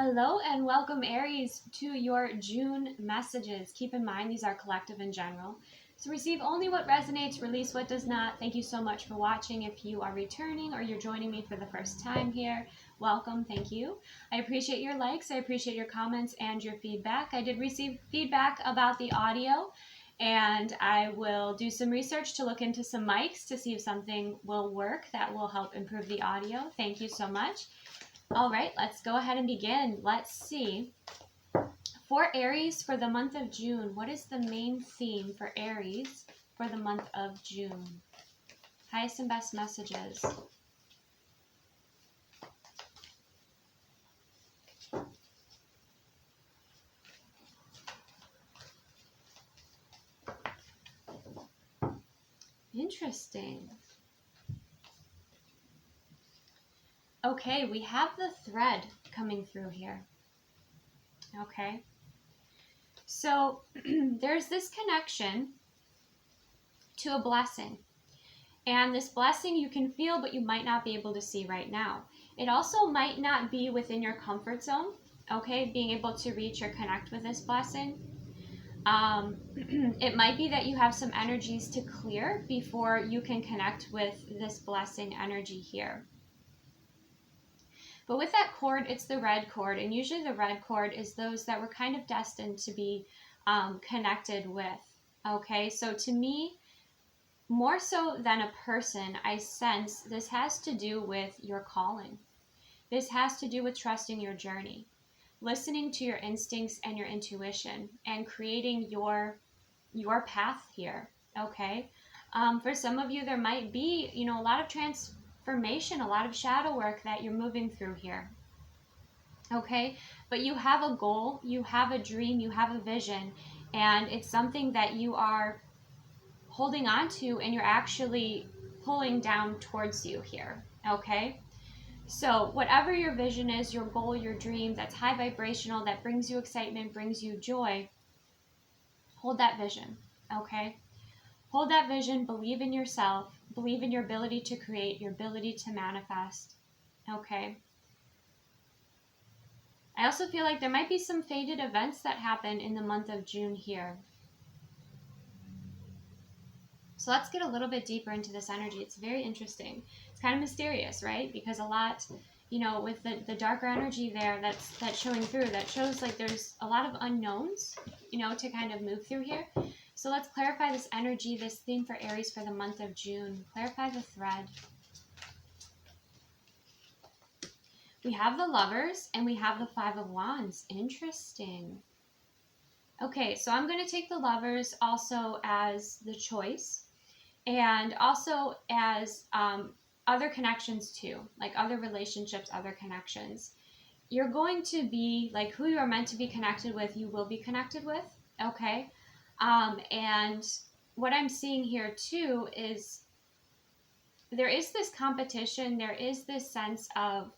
Hello and welcome, Aries, to your June messages. Keep in mind, these are collective in general. So receive only what resonates, release what does not. Thank you so much for watching. If you are returning or you're joining me for the first time here, welcome. Thank you. I appreciate your likes. I appreciate your comments and your feedback. I did receive feedback about the audio, and I will do some research to look into some mics to see if something will work that will help improve the audio. Thank you so much. All right, let's go ahead and begin. Let's see. For Aries for the month of June, what is the main theme for Aries for the month of June? Highest and best messages. Interesting. Okay, we have the thread coming through here. Okay. So there's this connection to a blessing. And this blessing you can feel, but you might not be able to see right now. It also might not be within your comfort zone, okay, being able to reach or connect with this blessing. It might be that you have some energies to clear before you can connect with this blessing energy here. But with that cord, it's the red cord, and usually the red cord is those that were kind of destined to be connected with, okay? So to me, more so than a person, I sense this has to do with your calling. This has to do with trusting your journey, listening to your instincts and your intuition, and creating your path here, okay? For some of you, there might be, a lot of transformation, a lot of shadow work that you're moving through here, okay? But you have a goal, you have a dream, you have a vision, and it's something that you are holding on to and you're actually pulling down towards you here, okay? So whatever your vision is, your goal, your dream, that's high vibrational, that brings you excitement, brings you joy, hold that vision, okay? Hold that vision, believe in yourself, believe in your ability to create, your ability to manifest, okay? I also feel like there might be some fated events that happen in the month of June here. So let's get a little bit deeper into this energy. It's very interesting. It's kind of mysterious, right? Because a lot, with the darker energy there that's showing through, that shows like there's a lot of unknowns, to kind of move through here. So let's clarify this energy, this theme for Aries for the month of June. Clarify the thread. We have the Lovers and we have the Five of Wands. Interesting. Okay, so I'm going to take the Lovers also as the choice and also as other connections too, like other relationships, other connections. You're going to be like who you are meant to be connected with, you will be connected with, okay? And what I'm seeing here too is there is this competition, there is this sense of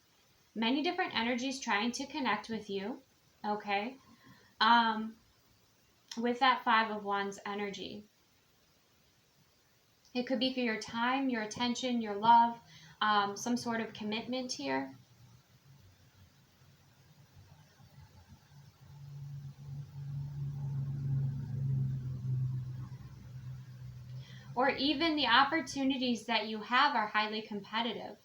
many different energies trying to connect with you, okay? With that Five of Wands energy. It could be for your time, your attention, your love, some sort of commitment here. Or even the opportunities that you have are highly competitive.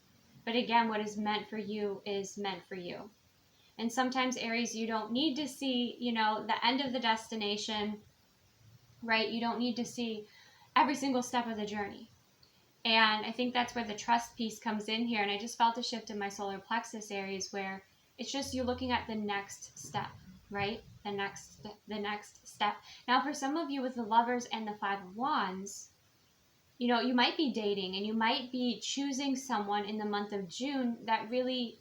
But again, what is meant for you is meant for you. And sometimes, Aries, you don't need to see, the end of the destination, right? You don't need to see every single step of the journey. And I think that's where the trust piece comes in here. And I just felt a shift in my solar plexus, Aries, where it's just you looking at the next step, right? The next step. Now, for some of you with the Lovers and the Five of Wands, you might be dating and you might be choosing someone in the month of June that really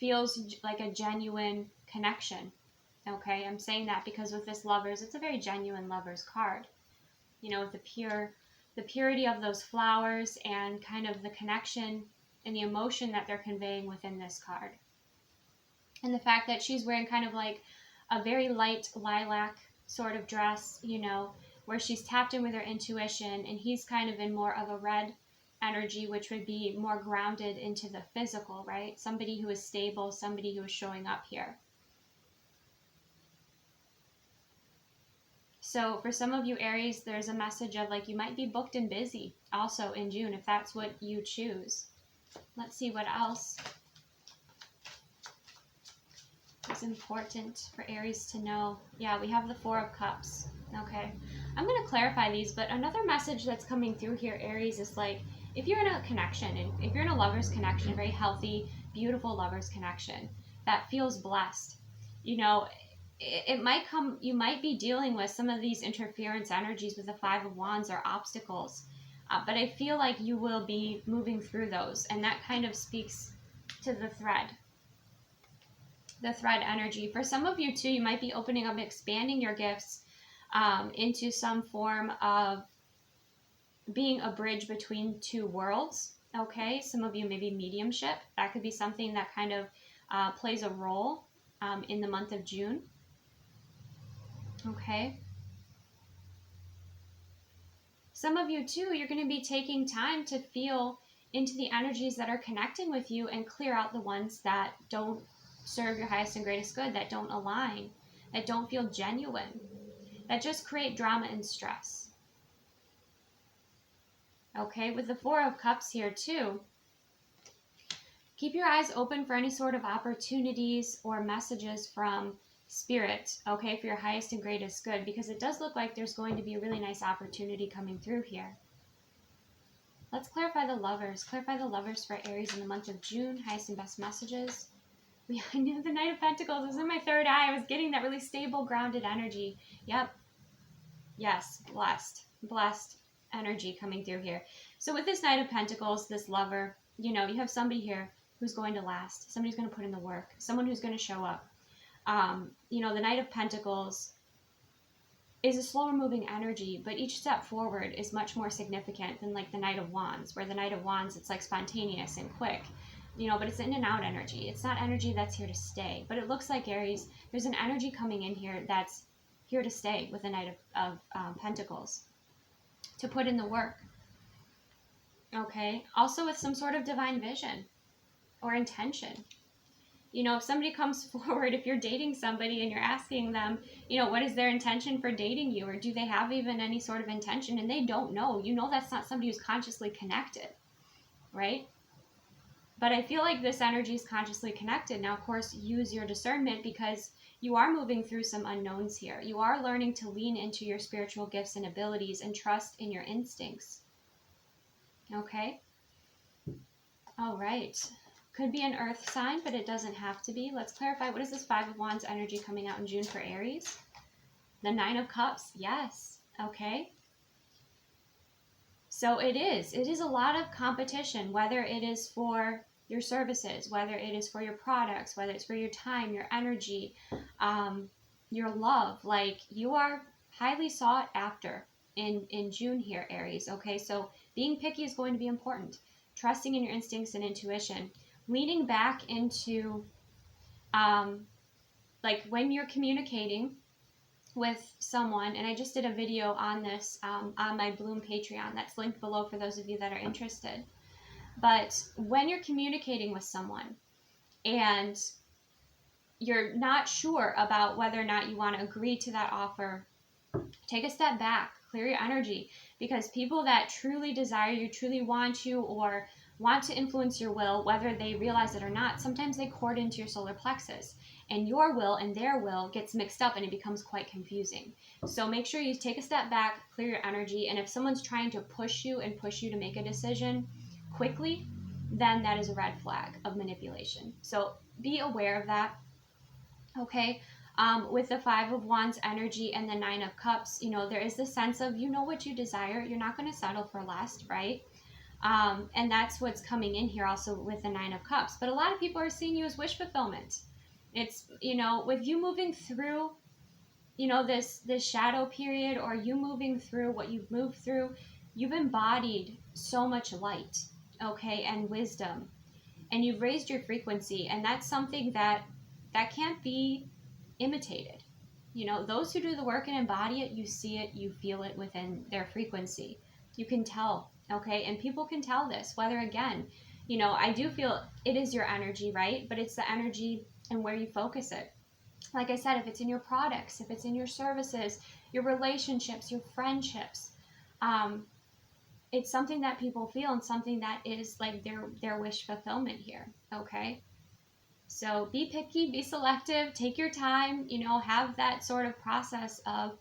feels like a genuine connection. Okay, I'm saying that because with this Lovers, it's a very genuine Lovers card. With the purity of those flowers and kind of the connection and the emotion that they're conveying within this card. And the fact that she's wearing kind of like a very light lilac sort of dress, where she's tapped in with her intuition, and he's kind of in more of a red energy, which would be more grounded into the physical, right? Somebody who is stable, somebody who is showing up here. So for some of you Aries, there's a message of like you might be booked and busy also in June if that's what you choose. Let's see what else is important for Aries to know. Yeah, we have the Four of Cups. Okay, I'm going to clarify these, but another message that's coming through here, Aries, is like if you're in a connection, and if you're in a lover's connection, a very healthy, beautiful lover's connection that feels blessed, you know, it might come, you might be dealing with some of these interference energies with the Five of Wands or obstacles, but I feel like you will be moving through those, and that kind of speaks to the thread energy. For some of you too, you might be opening up, expanding your gifts into some form of being a bridge between two worlds. Okay, some of you maybe mediumship. That could be something that kind of plays a role in the month of June. Okay. Some of you too, you're going to be taking time to feel into the energies that are connecting with you and clear out the ones that don't serve your highest and greatest good, that don't align, that don't feel genuine, that just create drama and stress. Okay, with the Four of Cups here too, keep your eyes open for any sort of opportunities or messages from Spirit, okay, for your highest and greatest good, because it does look like there's going to be a really nice opportunity coming through here. Let's clarify the lovers. Clarify the lovers for Aries in the month of June, highest and best messages. I knew the Knight of Pentacles. It was in my third eye. I was getting that really stable, grounded energy. Yep. Yes, blessed energy coming through here. So with this Knight of Pentacles, this lover, you know, you have somebody here who's going to last, somebody who's going to put in the work, someone who's going to show up. You know, the Knight of Pentacles is a slower moving energy, but each step forward is much more significant than like the Knight of Wands, where the Knight of Wands, it's like spontaneous and quick, you know, but it's in and out energy. It's not energy that's here to stay. But it looks like, Aries, there's an energy coming in here that's here to stay with the Knight of Pentacles, to put in the work. Okay, also with some sort of divine vision or intention. You know, if somebody comes forward, if you're dating somebody and you're asking them, you know, what is their intention for dating you, or do they have even any sort of intention, and they don't know, you know, that's not somebody who's consciously connected, right? But I feel like this energy is consciously connected. Now, of course, use your discernment, because you are moving through some unknowns here. You are learning to lean into your spiritual gifts and abilities and trust in your instincts. Okay? All right. Could be an earth sign, but it doesn't have to be. Let's clarify. What is this Five of Wands energy coming out in June for Aries? The Nine of Cups. Yes. Okay. So it is a lot of competition, whether it is for your services, whether it is for your products, whether it's for your time, your energy, your love. Like, you are highly sought after in June here, Aries. Okay, so being picky is going to be important. Trusting in your instincts and intuition. Leaning back into, like, when you're communicating with someone, and I just did a video on this on my Bloom Patreon. That's linked below for those of you that are interested. But when you're communicating with someone and you're not sure about whether or not you want to agree to that offer, take a step back, clear your energy, because people that truly desire you, truly want you, or want to influence your will, whether they realize it or not, sometimes they cord into your solar plexus, and your will and their will gets mixed up, and it becomes quite confusing. So make sure you take a step back, clear your energy, and if someone's trying to push you to make a decision quickly, then that is a red flag of manipulation. So be aware of that. Okay. With the Five of Wands energy and the Nine of Cups, you know, there is the sense of, you know what you desire. You're not going to settle for less, right? And that's what's coming in here also with the Nine of Cups. But a lot of people are seeing you as wish fulfillment. It's, you know, with you moving through, you know, this shadow period, or you moving through what you've moved through, you've embodied so much light, okay, and wisdom. And you've raised your frequency. And that's something that can't be imitated. You know, those who do the work and embody it, you see it, you feel it within their frequency. You can tell Okay, and people can tell this, whether, again, you know, I do feel it is your energy, right? But it's the energy and where you focus it. Like I said, if it's in your products, if it's in your services, your relationships, your friendships, it's something that people feel and something that is like their wish fulfillment here. Okay, so be picky, be selective, take your time, you know, have that sort of process of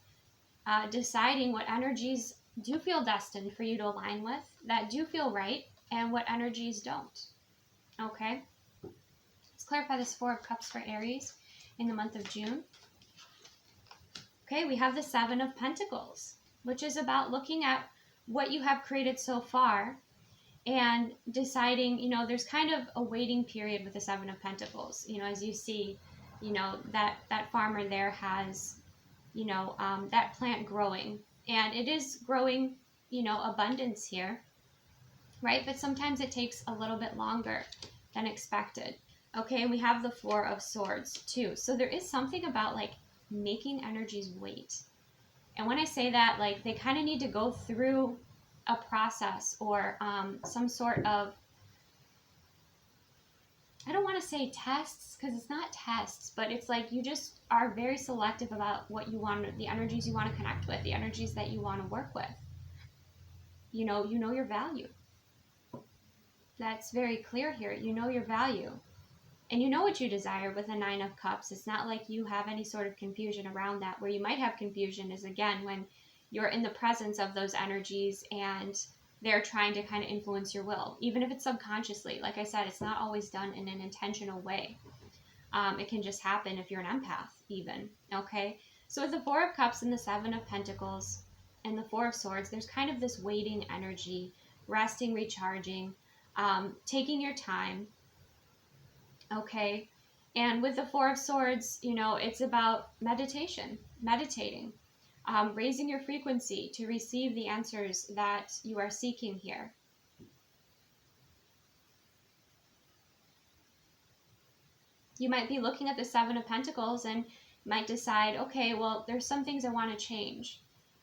deciding what energies do feel destined for you to align with, that do feel right, and what energies don't. Okay, let's clarify this Four of Cups for Aries in the month of June. Okay, we have the Seven of Pentacles, which is about looking at what you have created so far and deciding, you know, there's kind of a waiting period with the Seven of Pentacles. You know, as you see, you know, that farmer there has, you know, that plant growing, and it is growing, you know, abundance here, right? But sometimes it takes a little bit longer than expected. Okay, and we have the Four of Swords too. So there is something about like making energies wait. And when I say that, like, they kind of need to go through a process or some sort of, I don't want to say tests, because it's not tests, but it's like you just are very selective about what you want, the energies you want to connect with, the energies that you want to work with. You know your value. That's very clear here. You know your value. And you know what you desire with a Nine of Cups. It's not like you have any sort of confusion around that. Where you might have confusion is, again, when you're in the presence of those energies and they're trying to kind of influence your will, even if it's subconsciously. Like I said, it's not always done in an intentional way. It can just happen if you're an empath even. Okay, so with the Four of Cups and the Seven of Pentacles and the Four of Swords, there's kind of this waiting energy, resting, recharging, taking your time. Okay, and with the Four of Swords, you know, it's about meditating, raising your frequency to receive the answers that you are seeking here. You might be looking at the Seven of Pentacles and might decide, okay, well, there's some things I want to change.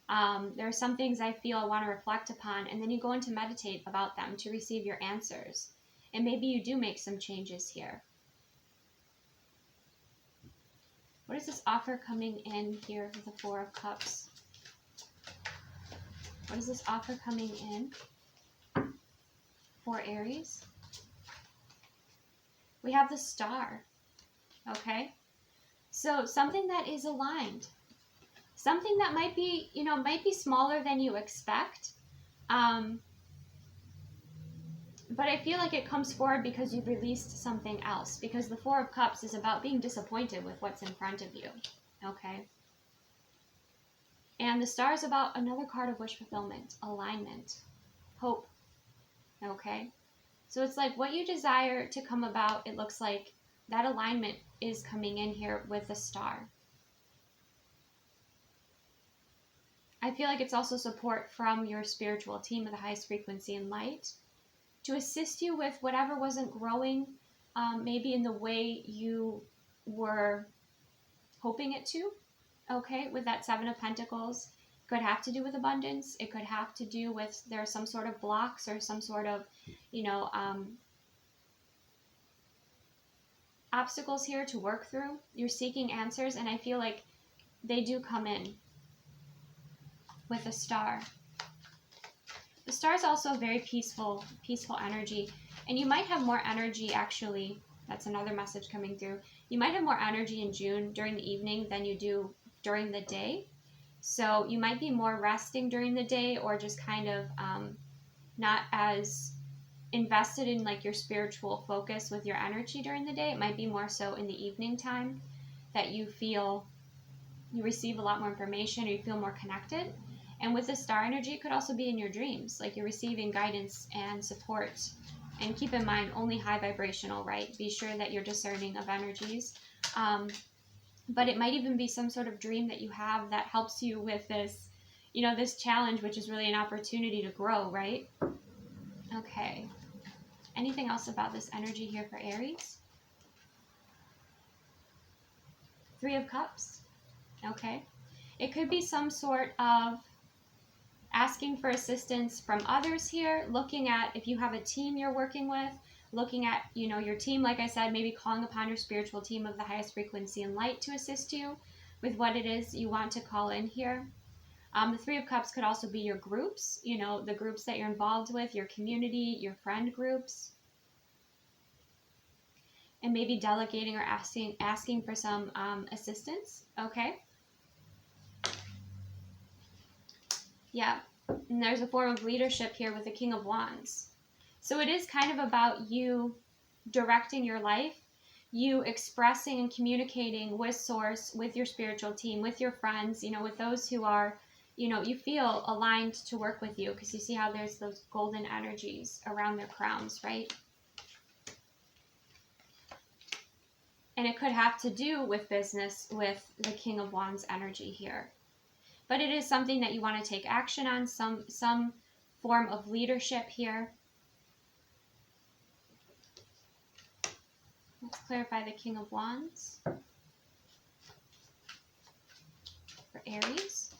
There are some things I feel I want to reflect upon, and then you go into meditate about them to receive your answers. And maybe you do make some changes here. What is this offer coming in here with the Four of Cups? What is this offer coming in for Aries? We have the Star. Okay, so something that is aligned, something that might be, you know, might be smaller than you expect, but I feel like it comes forward because you've released something else, because the Four of Cups is about being disappointed with what's in front of you. Okay, and the Star is about another card of wish fulfillment, alignment, hope. Okay, so it's like what you desire to come about, it looks like that alignment is coming in here with the Star. I feel like it's also support from your spiritual team of the highest frequency and light to assist you with whatever wasn't growing, maybe in the way you were hoping it to. Okay, with that Seven of Pentacles, could have to do with abundance. It could have to do with there's some sort of blocks or some sort of, you know, obstacles here to work through. You're seeking answers, and I feel like they do come in with a Star. The Star is also a very peaceful energy, and you might have more energy, actually. That's another message coming through. You might have more energy in June during the evening than you do during the day. So you might be more resting during the day, or just kind of not as invested in like your spiritual focus with your energy during the day. It might be more so in the evening time that you feel you receive a lot more information, or you feel more connected. And with the Star energy, it could also be in your dreams, like you're receiving guidance and support. And keep in mind, only high vibrational, right? Be sure that you're discerning of energies. But it might even be some sort of dream that you have that helps you with this, you know, this challenge, which is really an opportunity to grow, right? Okay. Anything else about this energy here for Aries? Three of Cups. Okay. It could be some sort of asking for assistance from others here, looking at if you have a team you're working with, looking at, you know, your team, like I said, maybe calling upon your spiritual team of the highest frequency and light to assist you with what it is you want to call in here. The Three of Cups could also be your groups, you know, the groups that you're involved with, your community, your friend groups. And maybe delegating or asking for some assistance, okay? Yeah, and there's a form of leadership here with the King of Wands. So it is kind of about you directing your life, you expressing and communicating with Source, with your spiritual team, with your friends, you know, with those who are, you know, you feel aligned to work with you, because you see how there's those golden energies around their crowns, right? And it could have to do with business with the King of Wands energy here. But it is something that you want to take action on, some form of leadership here. Let's clarify the King of Wands for Aries.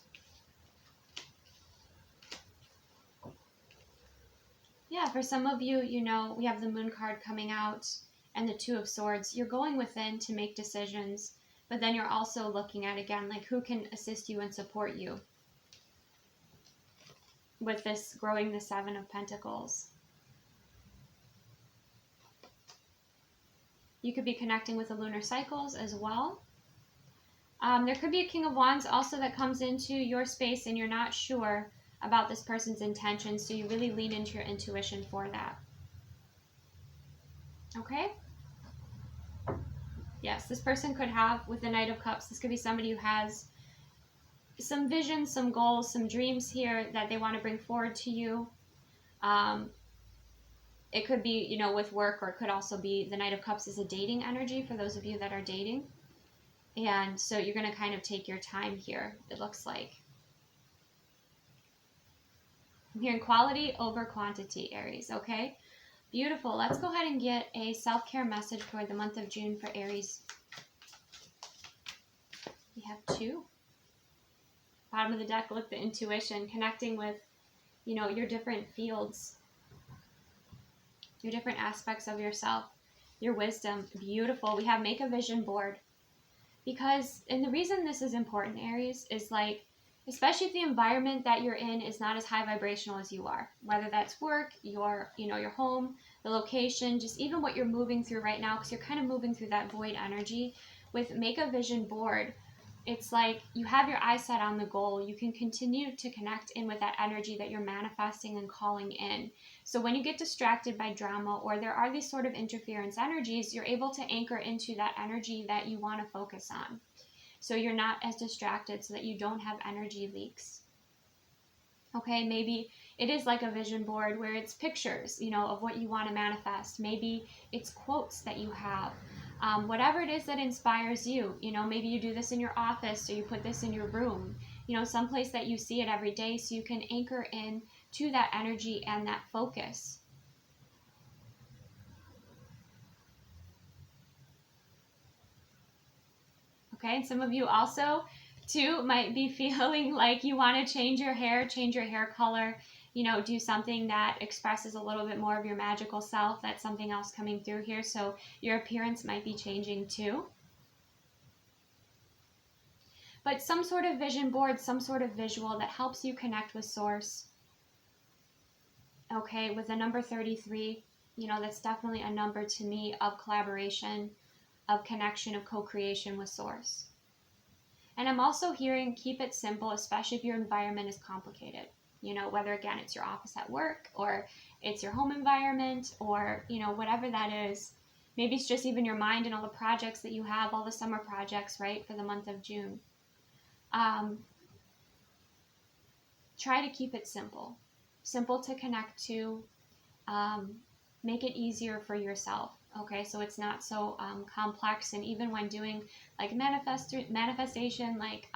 Yeah, for some of you, you know, we have the Moon card coming out and the Two of Swords. You're going within to make decisions, but then you're also looking at, again, like who can assist you and support you with this growing the Seven of Pentacles. You could be connecting with the lunar cycles as well. There could be a King of Wands also that comes into your space and you're not sure about this person's intentions, so you really lean into your intuition for that. Okay? Yes, this person could have, with the Knight of Cups, this could be somebody who has some visions, some goals, some dreams here that they want to bring forward to you. It could be, you know, with work, or it could also be the Knight of Cups is a dating energy for those of you that are dating. And so you're going to kind of take your time here, it looks like. I'm hearing quality over quantity, Aries, okay? Beautiful. Let's go ahead and get a self-care message for the month of June for Aries. We have 2. Bottom of the deck, look, the intuition, connecting with, you know, your different fields, your different aspects of yourself, your wisdom. Beautiful. We have make a vision board. Because, and the reason this is important, Aries, is like, especially if the environment that you're in is not as high vibrational as you are, whether that's work, your, you know, your home, the location, just even what you're moving through right now, because you're kind of moving through that void energy. With make a vision board, it's like you have your eyes set on the goal. You can continue to connect in with that energy that you're manifesting and calling in. So when you get distracted by drama, or there are these sort of interference energies, you're able to anchor into that energy that you want to focus on. So you're not as distracted, so that you don't have energy leaks. Okay, maybe it is like a vision board where it's pictures, you know, of what you want to manifest. Maybe it's quotes that you have. Whatever it is that inspires you, you know, maybe you do this in your office, or you put this in your room, you know, someplace that you see it every day, so you can anchor in to that energy and that focus. Okay, and some of you also, too, might be feeling like you want to change your hair color, you know, do something that expresses a little bit more of your magical self. That's something else coming through here. So your appearance might be changing too. But some sort of vision board, some sort of visual that helps you connect with Source. Okay, with the number 33, you know, that's definitely a number to me of collaboration, of connection, of co-creation with Source. And I'm also hearing keep it simple, especially if your environment is complicated. You know, whether, again, it's your office at work, or it's your home environment, or, you know, whatever that is. Maybe it's just even your mind and all the projects that you have, all the summer projects, right, for the month of June. Try to keep it simple. Simple to connect to. Make it easier for yourself. Okay, so it's not so complex. And even when doing like manifestation, like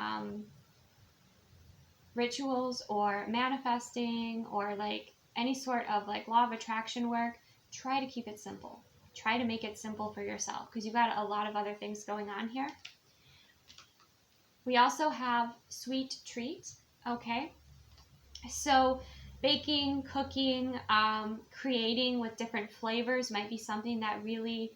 rituals, or manifesting, or like any sort of like law of attraction work, try to keep it simple. Try to make it simple for yourself, because you've got a lot of other things going on here. We also have sweet treat. Okay, So baking, cooking, creating with different flavors might be something that really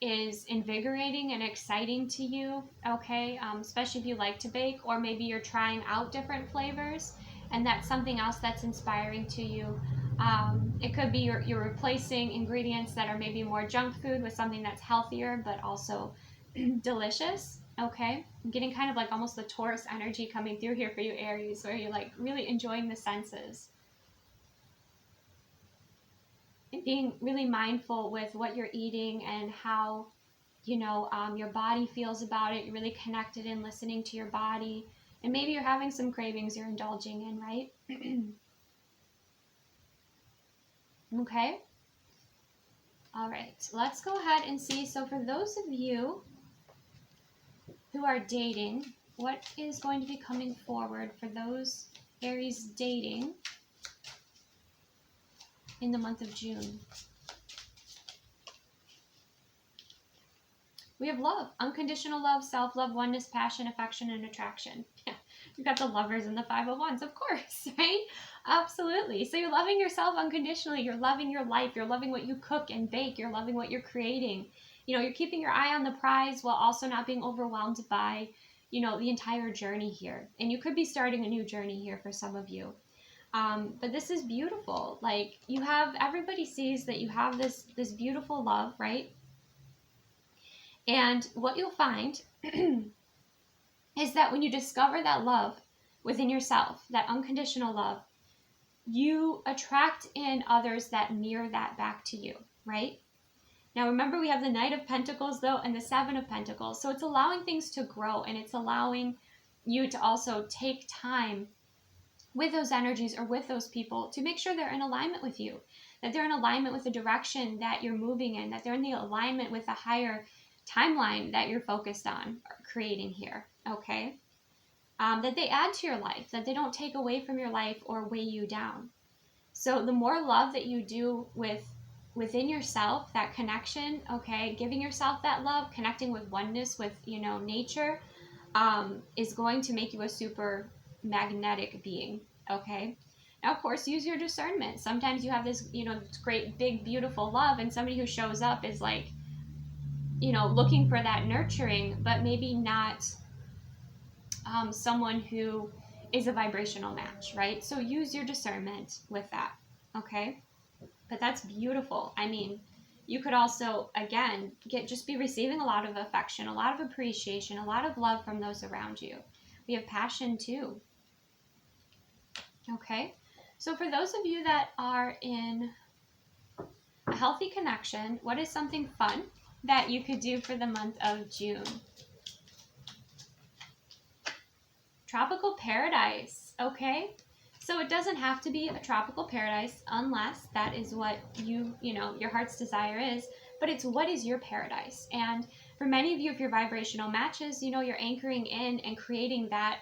is invigorating and exciting to you, okay? Especially if you like to bake, or maybe you're trying out different flavors and that's something else that's inspiring to you. It could be you're replacing ingredients that are maybe more junk food with something that's healthier but also delicious, okay? I'm getting kind of like almost the Taurus energy coming through here for you, Aries, where you're like really enjoying the senses. Being really mindful with what you're eating and how, you know, your body feels about it. You're really connected in listening to your body. And maybe you're having some cravings you're indulging in, right? Okay. All right. Let's go ahead and see. So for those of you who are dating, what is going to be coming forward for those Aries dating in the month of June? We have love, unconditional love, self-love, oneness, passion, affection, and attraction. Yeah, we've got the lovers and the 501s, of course, right? Absolutely. So you're loving yourself unconditionally. You're loving your life. You're loving what you cook and bake. You're loving what you're creating. You know, you're keeping your eye on the prize while also not being overwhelmed by, you know, the entire journey here. And you could be starting a new journey here for some of you. But this is beautiful. Like, you have, everybody sees that you have this beautiful love, right? And what you'll find is that when you discover that love within yourself, that unconditional love, you attract in others that mirror that back to you, right? Now remember, we have the Knight of Pentacles though and the Seven of Pentacles. So it's allowing things to grow, and it's allowing you to also take time with those energies or with those people to make sure they're in alignment with you, that they're in alignment with the direction that you're moving in, that they're in the alignment with a higher timeline that you're focused on creating here, okay? That they add to your life, that they don't take away from your life or weigh you down. So the more love that you do within yourself, that connection, okay, giving yourself that love, connecting with oneness with, you know, nature, is going to make you a super magnetic being, okay? Now, of course, use your discernment. Sometimes you have this, you know, great, big, beautiful love, and somebody who shows up is like, you know, looking for that nurturing, but maybe not someone who is a vibrational match, right? So use your discernment with that, okay? But that's beautiful. I mean, you could also, again, just be receiving a lot of affection, a lot of appreciation, a lot of love from those around you. We have passion too, okay? So for those of you that are in a healthy connection, what is something fun that you could do for the month of June? Tropical paradise, okay? So it doesn't have to be a tropical paradise unless that is what you know, your heart's desire is, but it's what is your paradise. And for many of you, if your vibrational matches, you know, you're anchoring in and creating that,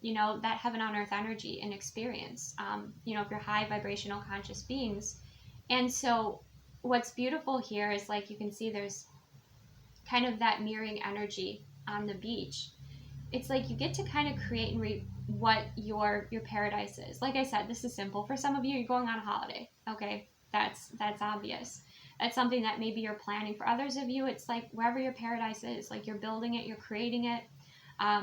you know, that heaven on earth energy and experience, you know, if you're high vibrational conscious beings. And so what's beautiful here is, like, you can see there's kind of that mirroring energy on the beach. It's like you get to kind of create and what your paradise is. Like I said, this is simple. For some of you, you're going on a holiday. Okay, that's obvious. That's something that maybe you're planning. For others of you, it's like wherever your paradise is, like you're building it, you're creating it.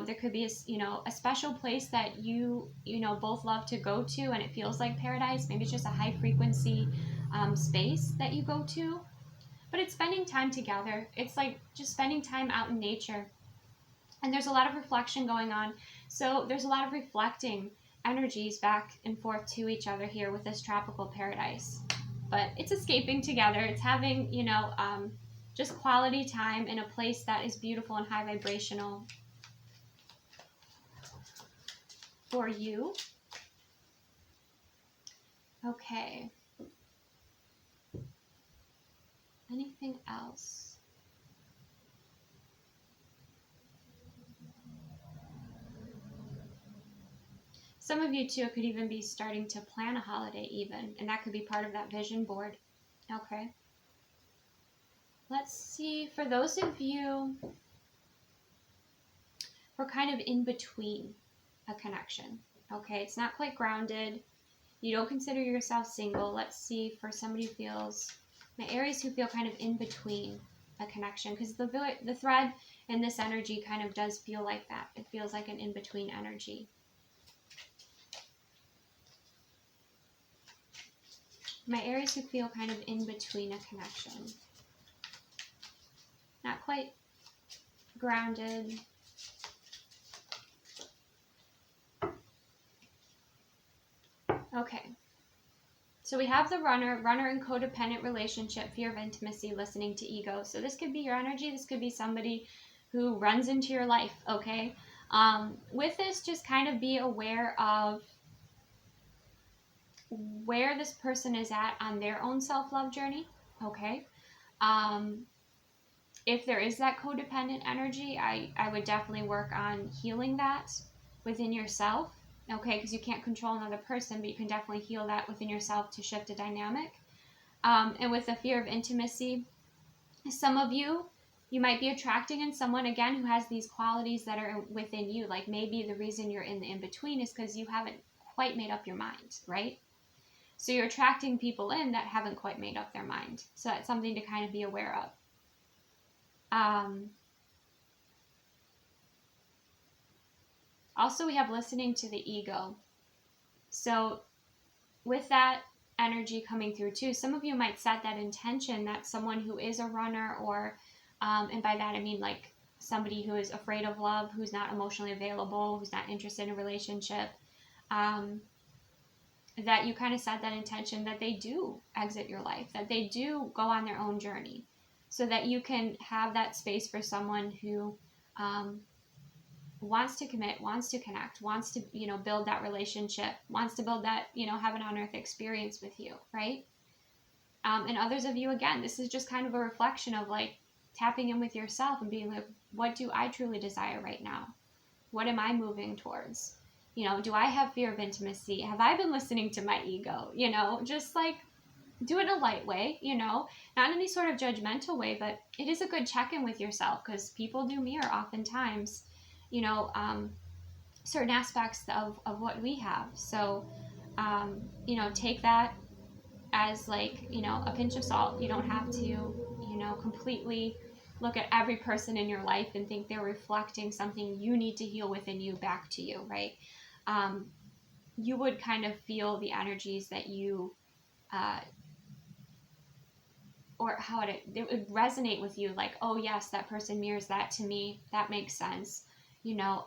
There could be a special place that you know both love to go to, and it feels like paradise. Maybe it's just a high frequency space that you go to, but it's spending time together. It's like just spending time out in nature. And there's a lot of reflection going on. So there's a lot of reflecting energies back and forth to each other here with this tropical paradise. But it's escaping together. It's having, you know, just quality time in a place that is beautiful and high vibrational for you. Okay. Anything else? Some of you, too, could even be starting to plan a holiday even, and that could be part of that vision board. Okay. Let's see, for those of you who are kind of in between a connection, Okay, it's not quite grounded. You don't consider yourself single. Let's see for somebody who feels, my Aries who feel kind of in between a connection, because the thread in this energy kind of does feel like that. It feels like an in-between energy. My Aries who feel kind of in between a connection. Not quite grounded. Okay. So we have the runner in codependent relationship, fear of intimacy, listening to ego. So this could be your energy. This could be somebody who runs into your life, okay? With this, just kind of be aware of where this person is at on their own self-love journey, okay? If there is that codependent energy, I would definitely work on healing that within yourself, okay? Because you can't control another person, but you can definitely heal that within yourself to shift a dynamic. And with the fear of intimacy, some of you might be attracting in someone, again, who has these qualities that are within you. Like maybe the reason you're in the in-between is because you haven't quite made up your mind, right? So you're attracting people in that haven't quite made up their mind. So that's something to kind of be aware of. Also, we have listening to the ego. So with that energy coming through too, some of you might set that intention that someone who is a runner, or and by that I mean like somebody who is afraid of love, who's not emotionally available, who's not interested in a relationship, that you kind of set that intention that they do exit your life, that they do go on their own journey, so that you can have that space for someone who wants to commit, wants to connect, wants to, build that relationship, wants to build that, have an on-earth experience with you, right? And others of you, again, this is just kind of a reflection of like tapping in with yourself and being like, what do I truly desire right now? What am I moving towards? Do I have fear of intimacy? Have I been listening to my ego? Just like do it in a light way, not in any sort of judgmental way, but it is a good check-in with yourself, because people do mirror oftentimes, certain aspects of what we have. So, take that as like, a pinch of salt. You don't have to, completely look at every person in your life and think they're reflecting something you need to heal within you back to you, right? You would kind of feel the energies that you, or how it would resonate with you, like, oh yes, that person mirrors that to me. That makes sense. Now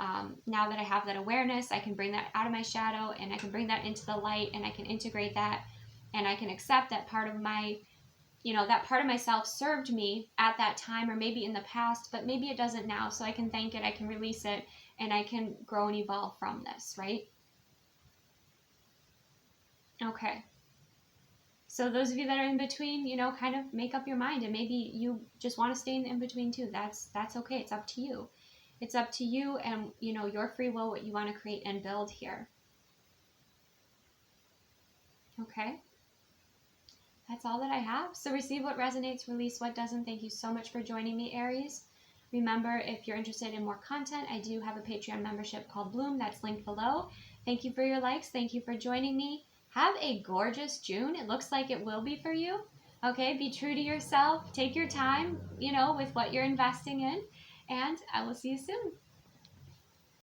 that I have that awareness, I can bring that out of my shadow and I can bring that into the light, and I can integrate that, and I can accept that part of my, that part of myself served me at that time, or maybe in the past, but maybe it doesn't now. So I can thank it, I can release it, and I can grow and evolve from this, right? Okay. So those of you that are in between, kind of make up your mind, and maybe you just want to stay in the in-between too. That's okay. It's up to you. It's up to you and, your free will, what you want to create and build here. Okay. That's all that I have. So receive what resonates, release what doesn't. Thank you so much for joining me, Aries. Remember, if you're interested in more content, I do have a Patreon membership called Bloom. That's linked below. Thank you for your likes. Thank you for joining me. Have a gorgeous June. It looks like it will be for you. Okay, be true to yourself. Take your time, with what you're investing in. And I will see you soon.